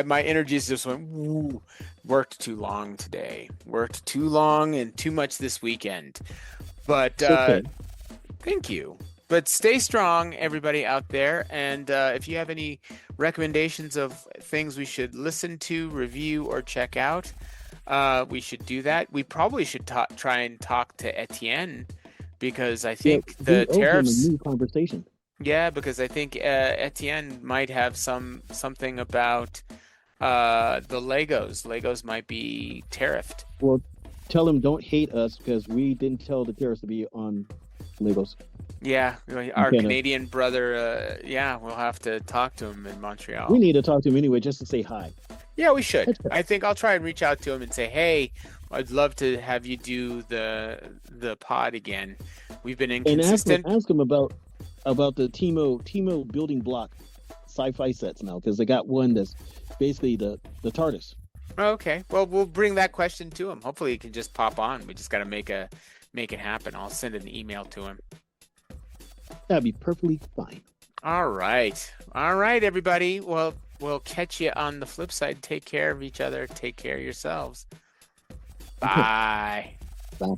my energies just went woo. Worked too long today. Worked too long and too much this weekend. But It's okay. thank you. But stay strong, everybody out there. And if you have any recommendations of things we should listen to, review, or check out, we should do that. We probably should try and talk to Etienne because I Yeah, think the we owe him a tariffs. new conversation. Yeah, because I think Etienne might have something about the Legos. Legos might be tariffed. Well, tell him don't hate us because we didn't tell the terrorists to be on Legos Yeah, in our Canada. Canadian brother. Yeah, we'll have to talk to him in We Montreal. need to talk to him anyway just to say hi. Yeah, we should. That's fair. I think I'll try and reach out to him and say, "Hey, I'd love to have you do the pod again. We've been And inconsistent." ask him about the Timo building block sci-fi sets now because they got one that's basically the TARDIS. Okay, well, we'll bring that question to him. Hopefully, he can just pop on. We just got to make it happen. I'll send an email to him. That'd be perfectly fine. All right, everybody. Well, we'll catch you on the flip side. Take care of each other. Take care of yourselves. Okay. Bye. Bye.